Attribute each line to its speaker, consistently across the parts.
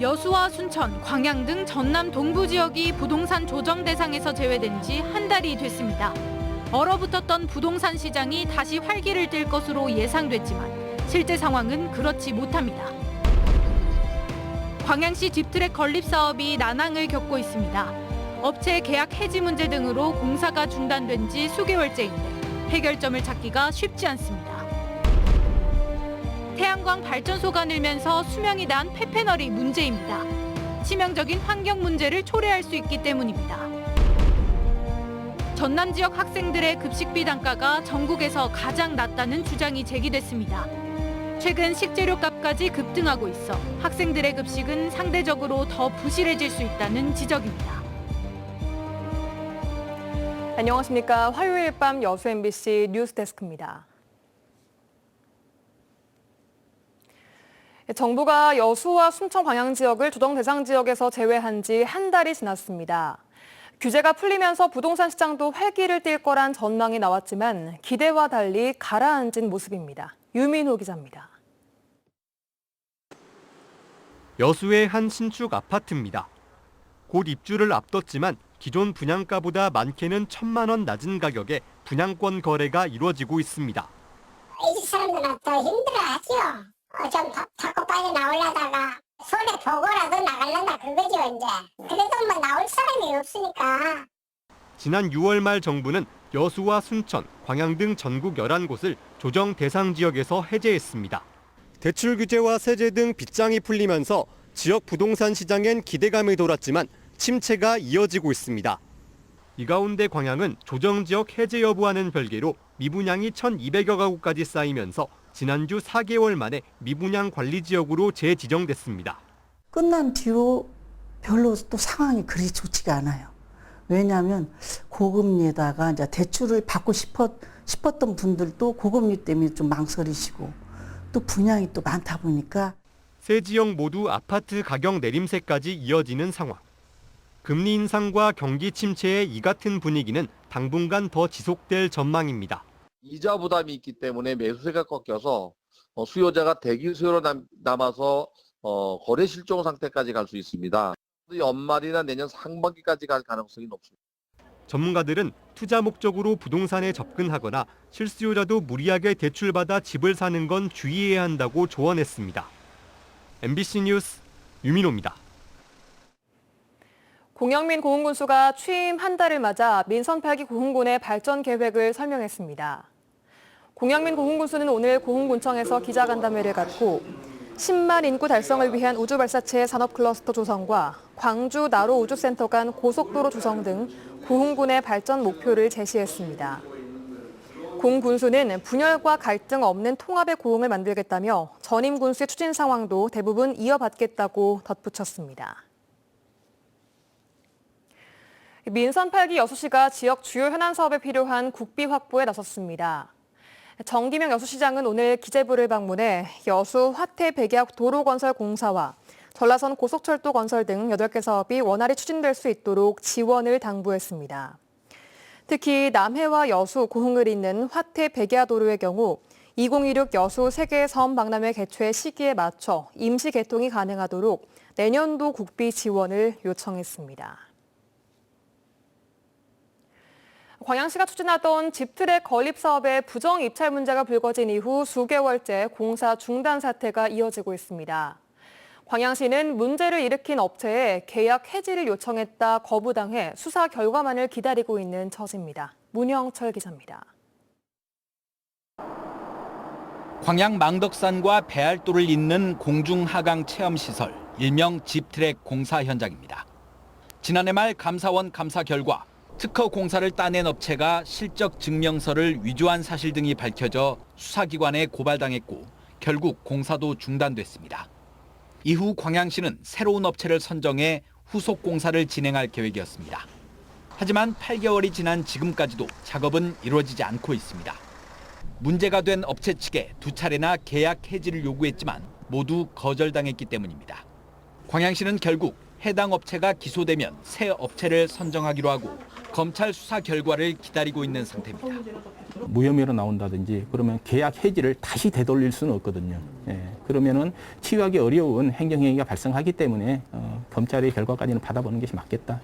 Speaker 1: 여수와 순천, 광양 등 전남 동부 지역이 부동산 조정 대상에서 제외된 지 한 달이 됐습니다. 얼어붙었던 부동산 시장이 다시 활기를 띨 것으로 예상됐지만 실제 상황은 그렇지 못합니다. 광양시 딥트랙 건립 사업이 난항을 겪고 있습니다. 업체 계약 해지 문제 등으로 공사가 중단된 지 수개월째인데 해결점을 찾기가 쉽지 않습니다. 태양광 발전소가 늘면서 수명이 난 폐패널이 문제입니다. 치명적인 환경 문제를 초래할 수 있기 때문입니다. 전남 지역 학생들의 급식비 단가가 전국에서 가장 낮다는 주장이 제기됐습니다. 최근 식재료 값까지 급등하고 있어 학생들의 급식은 상대적으로 더 부실해질 수 있다는 지적입니다.
Speaker 2: 안녕하십니까. 화요일 밤 여수 MBC 뉴스데스크입니다. 정부가 여수와 순천 광양 지역을 조정 대상 지역에서 제외한 지 한 달이 지났습니다. 규제가 풀리면서 부동산 시장도 활기를 띨 거란 전망이 나왔지만 기대와 달리 가라앉은 모습입니다. 유민호 기자입니다.
Speaker 3: 여수의 한 신축 아파트입니다. 곧 입주를 앞뒀지만 기존 분양가보다 많게는 1,000만 원 낮은 가격에 분양권 거래가 이루어지고 있습니다.
Speaker 4: 이 사람들은 더 힘들어하죠. 좀 자꾸 빠져나오려다가 손에 보고라도 나가려다 그거죠 이제. 그래도 뭐 나올 사람이 없으니까.
Speaker 3: 지난 6월 말 정부는 여수와 순천, 광양 등 전국 11곳을 조정 대상 지역에서 해제했습니다. 대출 규제와 세제 등 빗장이 풀리면서 지역 부동산 시장엔 기대감이 돌았지만 침체가 이어지고 있습니다. 이 가운데 광양은 조정 지역 해제 여부와는 별개로 미분양이 1,200여 가구까지 쌓이면서 지난주 4개월 만에 미분양 관리 지역으로 재지정됐습니다.
Speaker 5: 끝난 뒤로 별로 또 상황이 그리 좋지가 않아요. 왜냐하면 고금리에다가 이제 대출을 받고 싶었던 분들도 고금리 때문에 좀 망설이시고 또 분양이 또 많다 보니까
Speaker 3: 세 지역 모두 아파트 가격 내림세까지 이어지는 상황. 금리 인상과 경기 침체의 이 같은 분위기는 당분간 더 지속될 전망입니다.
Speaker 6: 이자 부담이 있기 때문에 매수세가 꺾여서 수요자가 대기 수요로 남아서 거래 실종 상태까지 갈 수 있습니다. 연말이나 내년 상반기까지 갈 가능성이 높습니다.
Speaker 3: 전문가들은 투자 목적으로 부동산에 접근하거나 실수요자도 무리하게 대출받아 집을 사는 건 주의해야 한다고 조언했습니다. MBC 뉴스 유민호입니다.
Speaker 2: 공영민 고흥군수가 취임 한 달을 맞아 민선 8기 고흥군의 발전 계획을 설명했습니다. 공영민 고흥군수는 오늘 고흥군청에서 기자간담회를 갖고 10만 인구 달성을 위한 우주발사체 산업클러스터 조성과 광주 나로 우주센터 간 고속도로 조성 등 고흥군의 발전 목표를 제시했습니다. 공 군수는 분열과 갈등 없는 통합의 고흥을 만들겠다며 전임 군수의 추진 상황도 대부분 이어받겠다고 덧붙였습니다. 민선 8기 여수시가 지역 주요 현안 사업에 필요한 국비 확보에 나섰습니다. 정기명 여수시장은 오늘 기재부를 방문해 여수 화태 백약 도로건설 공사와 전라선 고속철도 건설 등 8개 사업이 원활히 추진될 수 있도록 지원을 당부했습니다. 특히 남해와 여수, 고흥을 잇는 화태 백야도로의 경우 2026 여수 세계 섬 박람회 개최 시기에 맞춰 임시 개통이 가능하도록 내년도 국비 지원을 요청했습니다. 광양시가 추진하던 딥트랙 건립 사업의 부정 입찰 문제가 불거진 이후 수개월째 공사 중단 사태가 이어지고 있습니다. 광양시는 문제를 일으킨 업체에 계약 해지를 요청했다 거부당해 수사 결과만을 기다리고 있는 처지입니다. 문영철 기자입니다.
Speaker 7: 광양 망덕산과 배알도를 잇는 공중하강 체험시설, 일명 딥트랙 공사 현장입니다. 지난해 말 감사원 감사 결과 특허 공사를 따낸 업체가 실적 증명서를 위조한 사실 등이 밝혀져 수사기관에 고발당했고 결국 공사도 중단됐습니다. 이후 광양시는 새로운 업체를 선정해 후속 공사를 진행할 계획이었습니다. 하지만 8개월이 지난 지금까지도 작업은 이루어지지 않고 있습니다. 문제가 된 업체 측에 2차례나 계약 해지를 요구했지만 모두 거절당했기 때문입니다. 광양시는 결국 해당 업체가 기소되면 새 업체를 선정하기로 하고 검찰 수사 결과를 기다리고 있는 상태입니다.
Speaker 8: 무혐의로 나온다든지 그러면 계약 해지를 다시 되돌릴 수는 없거든요. 그러면은 치유하기 어려운 행정행위가 발생하기 때문에 검찰의 결과까지는 받아보는 것이 맞겠다.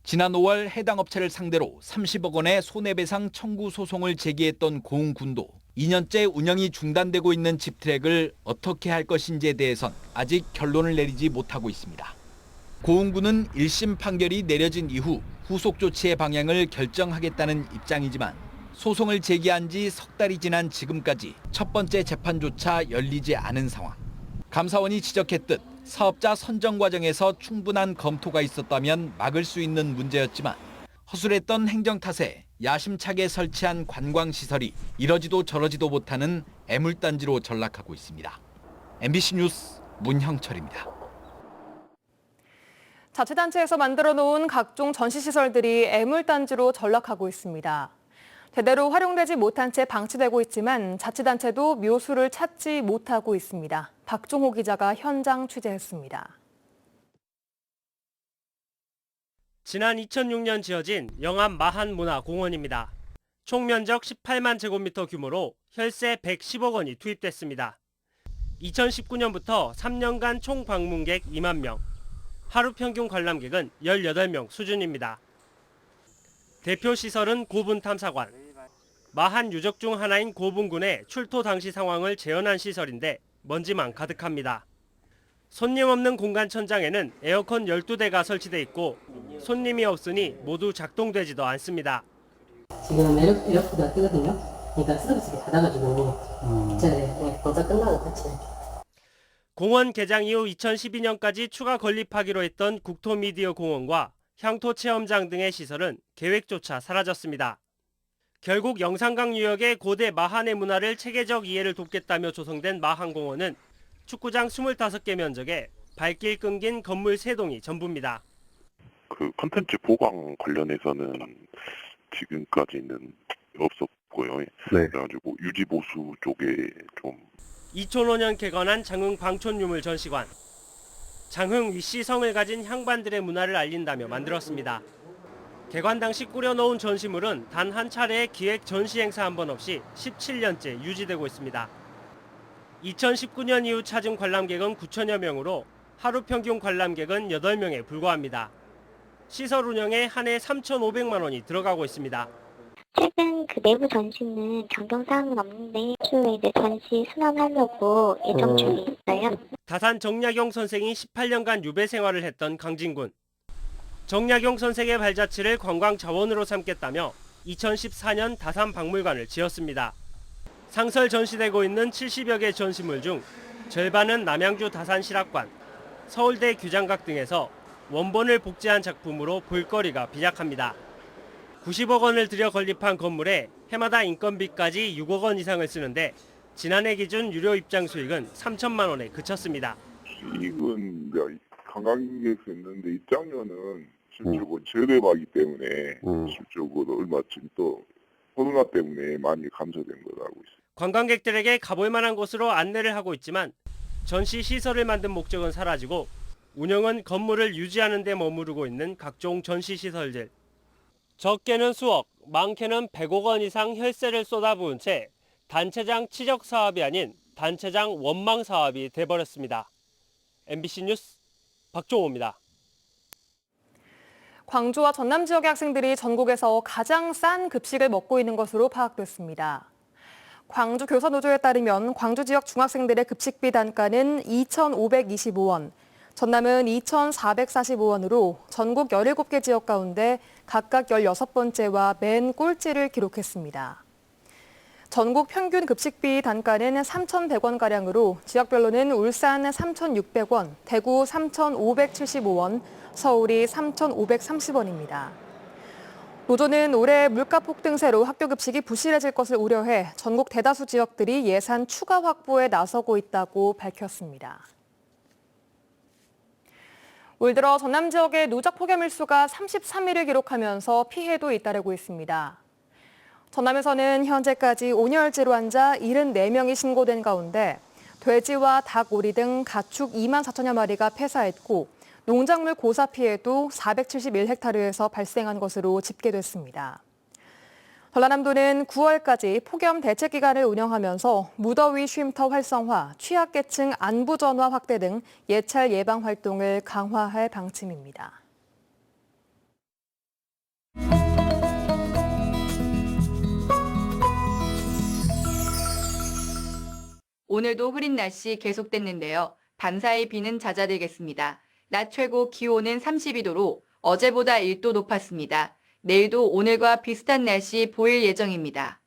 Speaker 7: 지난 5월 해당 업체를 상대로 30억 원의 손해배상 청구 소송을 제기했던 고흥군도 2년째 운영이 중단되고 있는 집트랙을 어떻게 할 것인지에 대해선 아직 결론을 내리지 못하고 있습니다. 고흥군은 1심 판결이 내려진 이후 후속 조치의 방향을 결정하겠다는 입장이지만 소송을 제기한 지 석 달이 지난 지금까지 첫 번째 재판조차 열리지 않은 상황. 감사원이 지적했듯 사업자 선정 과정에서 충분한 검토가 있었다면 막을 수 있는 문제였지만 허술했던 행정 탓에 야심차게 설치한 관광시설이 이러지도 저러지도 못하는 애물단지로 전락하고 있습니다. MBC 뉴스 문형철입니다.
Speaker 2: 자치단체에서 만들어 놓은 각종 전시시설들이 애물단지로 전락하고 있습니다. 제대로 활용되지 못한 채 방치되고 있지만 자치단체도 묘수를 찾지 못하고 있습니다. 박종호 기자가 현장 취재했습니다.
Speaker 9: 지난 2006년 지어진 영암 마한문화공원입니다. 총 면적 18만 제곱미터 규모로 혈세 110억 원이 투입됐습니다. 2019년부터 3년간 총 방문객 2만 명, 하루 평균 관람객은 18명 수준입니다. 대표 시설은 고분탐사관. 마한 유적 중 하나인 고분군의 출토 당시 상황을 재현한 시설인데 먼지만 가득합니다. 손님 없는 공간 천장에는 에어컨 12대가 설치돼 있고 손님이 없으니 모두 작동되지도 않습니다.
Speaker 10: 지금 에어컨이 뜨거든요. 그러니까 서비스가 닫아가지고 공사 끝나고 같이.
Speaker 9: 공원 개장 이후 2012년까지 추가 건립하기로 했던 국토미디어 공원과 향토체험장 등의 시설은 계획조차 사라졌습니다. 결국 영산강 유역의 고대 마한의 문화를 체계적 이해를 돕겠다며 조성된 마한공원은 축구장 25개 면적에 발길 끊긴 건물 3동이 전부입니다.
Speaker 11: 그 컨텐츠 보강 관련해서는 지금까지는 없었고요. 그래가지고 유지보수 쪽에 좀
Speaker 9: 2005년 개관한 장흥 방촌유물 전시관. 장흥 위씨 성을 가진 향반들의 문화를 알린다며 만들었습니다. 개관 당시 꾸려놓은 전시물은 단 한 차례의 기획 전시 행사 한 번 없이 17년째 유지되고 있습니다. 2019년 이후 찾은 관람객은 9천여 명으로 하루 평균 관람객은 8명에 불과합니다. 시설 운영에 한 해 3,500만 원이 들어가고 있습니다.
Speaker 12: 최근 그 내부 전시는 변경사항은 없는데 추후에 이제 전시 순환하려고 예정 중에 있어요.
Speaker 9: 다산 정약용 선생이 18년간 유배 생활을 했던 강진군. 정약용 선생의 발자취를 관광 자원으로 삼겠다며 2014년 다산 박물관을 지었습니다. 상설 전시되고 있는 70여 개 전시물 중 절반은 남양주 다산실학관, 서울대 규장각 등에서 원본을 복제한 작품으로 볼거리가 빈약합니다. 90억 원을 들여 건립한 건물에 해마다 인건비까지 6억 원 이상을 쓰는데 지난해 기준 유료 입장 수익은 3천만 원에 그쳤습니다.
Speaker 11: 이건 관광객 있는데 입장료는 실적으로 저렴하기 때문에 실적으로 얼마 지금 또 코로나 때문에 많이 감소된 걸로 알고 있습니다.
Speaker 9: 관광객들에게 가볼 만한 곳으로 안내를 하고 있지만 전시 시설을 만든 목적은 사라지고 운영은 건물을 유지하는 데 머무르고 있는 각종 전시 시설들. 적게는 수억, 많게는 100억 원 이상 혈세를 쏟아부은 채 단체장 치적 사업이 아닌 단체장 원망 사업이 돼버렸습니다. MBC 뉴스 박종호입니다.
Speaker 2: 광주와 전남 지역의 학생들이 전국에서 가장 싼 급식을 먹고 있는 것으로 파악됐습니다. 광주 교사노조에 따르면 광주 지역 중학생들의 급식비 단가는 2,525원, 전남은 2,445원으로 전국 17개 지역 가운데 각각 16번째와 맨 꼴찌를 기록했습니다. 전국 평균 급식비 단가는 3,100원가량으로 지역별로는 울산 3,600원, 대구 3,575원, 서울이 3,530원입니다. 노조는 올해 물가 폭등세로 학교 급식이 부실해질 것을 우려해 전국 대다수 지역들이 예산 추가 확보에 나서고 있다고 밝혔습니다. 올 들어 전남 지역의 누적 폭염일수가 33일을 기록하면서 피해도 잇따르고 있습니다. 전남에서는 현재까지 온열지로 환자 74명이 신고된 가운데 돼지와 닭, 오리 등 가축 2만 4천여 마리가 폐사했고 농작물 고사 피해도 471헥타르에서 발생한 것으로 집계됐습니다. 전라남도는 9월까지 폭염 대책 기간을 운영하면서 무더위 쉼터 활성화, 취약계층 안부 전화 확대 등 예찰 예방 활동을 강화할 방침입니다.
Speaker 13: 오늘도 흐린 날씨 계속됐는데요. 밤사이 비는 잦아들겠습니다. 낮 최고 기온은 32도로 어제보다 1도 높았습니다. 내일도 오늘과 비슷한 날씨 보일 예정입니다.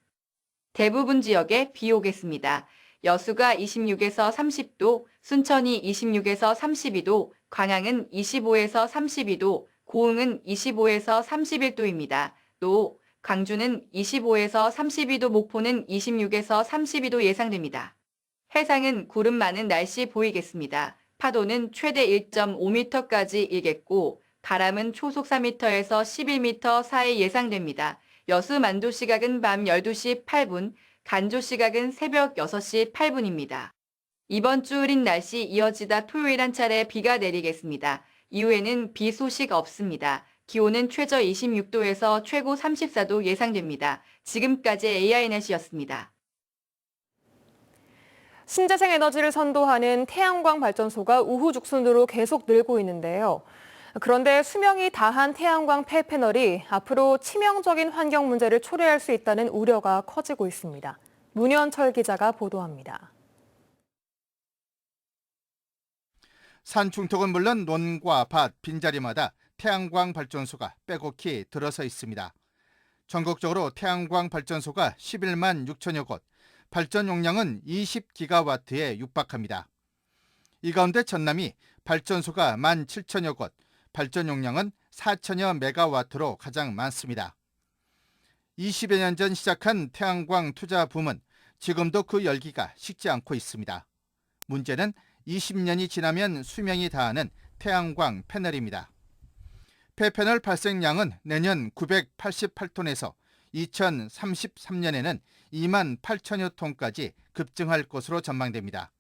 Speaker 13: 대부분 지역에 비 오겠습니다. 여수가 26에서 30도, 순천이 26에서 32도, 광양은 25에서 32도, 고흥은 25에서 31도입니다. 또 광주는 25에서 32도, 목포는 26에서 32도 예상됩니다. 해상은 구름 많은 날씨 보이겠습니다. 파도는 최대 1.5m까지 일겠고 바람은 초속 4m에서 11m 사이 예상됩니다. 여수 만도 시각은 밤 12시 8분, 간조 시각은 새벽 6시 8분입니다. 이번 주 흐린 날씨 이어지다 토요일 한 차례 비가 내리겠습니다. 이후에는 비 소식 없습니다. 기온은 최저 26도에서 최고 34도 예상됩니다. 지금까지 AI넷이었습니다.
Speaker 2: 신재생 에너지를 선도하는 태양광 발전소가 우후죽순으로 계속 늘고 있는데요. 그런데 수명이 다한 태양광 폐패널이 앞으로 치명적인 환경 문제를 초래할 수 있다는 우려가 커지고 있습니다. 문현철 기자가 보도합니다.
Speaker 14: 산중턱은 물론 논과 밭, 빈자리마다 태양광 발전소가 빼곡히 들어서 있습니다. 전국적으로 태양광 발전소가 11만 6천여 곳, 발전 용량은 20기가와트에 육박합니다. 이 가운데 전남이 발전소가 1만 7천여 곳, 발전 용량은 4천여 메가와트로 가장 많습니다. 20여 년 전 시작한 태양광 투자 붐은 지금도 그 열기가 식지 않고 있습니다. 문제는 20년이 지나면 수명이 다하는 태양광 패널입니다. 폐패널 발생량은 내년 988톤에서 2033년에는 2만 8천여 톤까지 급증할 것으로 전망됩니다.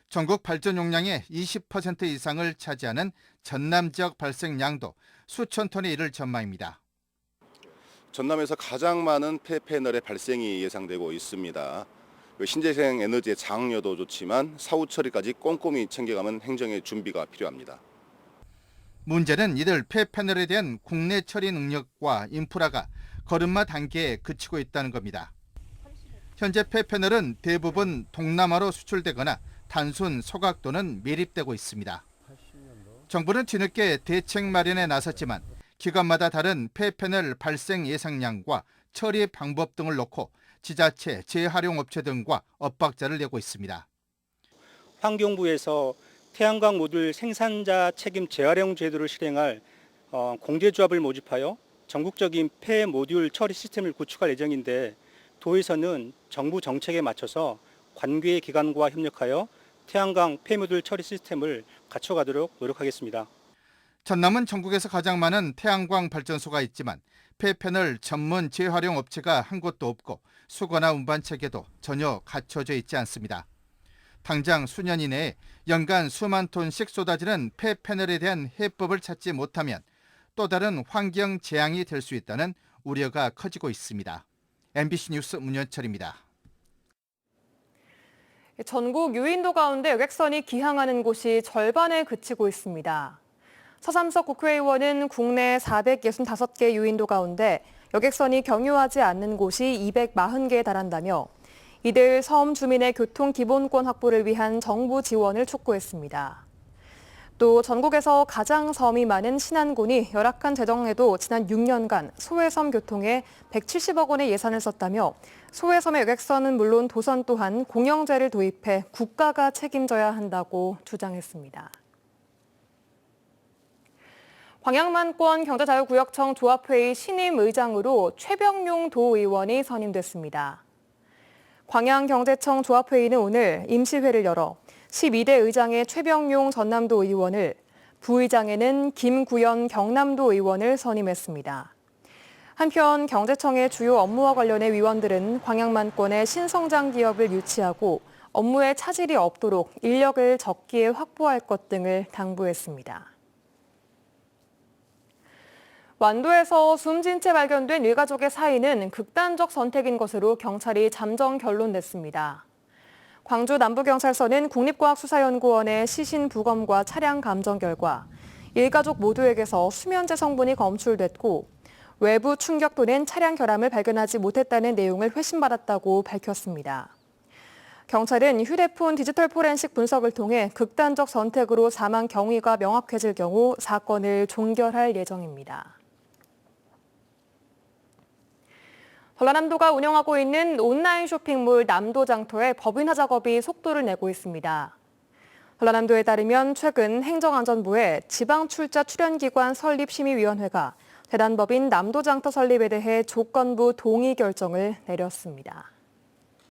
Speaker 14: 전국 발전 용량의 20% 이상을 차지하는 전남 지역 발생량도 수천 톤에 이를 전망입니다.
Speaker 15: 전남에서 가장 많은 폐패널의 발생이 예상되고 있습니다. 신재생 에너지의 장려도 좋지만 사후 처리까지 꼼꼼히 챙겨가는 행정의 준비가 필요합니다.
Speaker 14: 문제는 이들 폐패널에 대한 국내 처리 능력과 인프라가 걸음마 단계에 그치고 있다는 겁니다. 현재 폐패널은 대부분 동남아로 수출되거나 단순 소각도는 매립되고 있습니다. 정부는 뒤늦게 대책 마련에 나섰지만 기관마다 다른 폐패널 발생 예상량과 처리 방법 등을 놓고 지자체, 재활용업체 등과 엇박자를 내고 있습니다.
Speaker 16: 환경부에서 태양광 모듈 생산자 책임 재활용 제도를 실행할 공제조합을 모집하여 전국적인 폐 모듈 처리 시스템을 구축할 예정인데 도에서는 정부 정책에 맞춰서 관계 기관과 협력하여 태양광 폐모듈 처리 시스템을 갖춰가도록 노력하겠습니다.
Speaker 14: 전남은 전국에서 가장 많은 태양광 발전소가 있지만 폐패널 전문 재활용 업체가 한 곳도 없고 수거나 운반 체계도 전혀 갖춰져 있지 않습니다. 당장 수년 이내에 연간 수만 톤씩 쏟아지는 폐패널에 대한 해법을 찾지 못하면 또 다른 환경 재앙이 될 수 있다는 우려가 커지고 있습니다. MBC 뉴스 문현철입니다.
Speaker 2: 전국 유인도 가운데 여객선이 기항하는 곳이 절반에 그치고 있습니다. 서삼석 국회의원은 국내 465개 유인도 가운데 여객선이 경유하지 않는 곳이 240개에 달한다며 이들 섬 주민의 교통 기본권 확보를 위한 정부 지원을 촉구했습니다. 또 전국에서 가장 섬이 많은 신안군이 열악한 재정에도 지난 6년간 소해섬 교통에 170억 원의 예산을 썼다며 소해섬의 여객선은 물론 도선 또한 공영제를 도입해 국가가 책임져야 한다고 주장했습니다. 광양만권 경제자유구역청 조합회의 신임 의장으로 최병용 도의원이 선임됐습니다. 광양경제청 조합회의는 오늘 임시회를 열어 12대 의장의 최병용 전남도 의원을, 부의장에는 김구연 경남도 의원을 선임했습니다. 한편 경제청의 주요 업무와 관련해 위원들은 광양만권의 신성장 기업을 유치하고 업무에 차질이 없도록 인력을 적기에 확보할 것 등을 당부했습니다. 완도에서 숨진 채 발견된 일가족의 사인은 극단적 선택인 것으로 경찰이 잠정 결론 냈습니다. 광주 남부경찰서는 국립과학수사연구원의 시신 부검과 차량 감정 결과 일가족 모두에게서 수면제 성분이 검출됐고 외부 충격도는 차량 결함을 발견하지 못했다는 내용을 회신받았다고 밝혔습니다. 경찰은 휴대폰 디지털 포렌식 분석을 통해 극단적 선택으로 사망 경위가 명확해질 경우 사건을 종결할 예정입니다. 전라남도가 운영하고 있는 온라인 쇼핑몰 남도장터의 법인화 작업이 속도를 내고 있습니다. 전라남도에 따르면 최근 행정안전부의 지방출자 출연기관 설립심의위원회가 대단법인 남도장터 설립에 대해 조건부 동의 결정을 내렸습니다.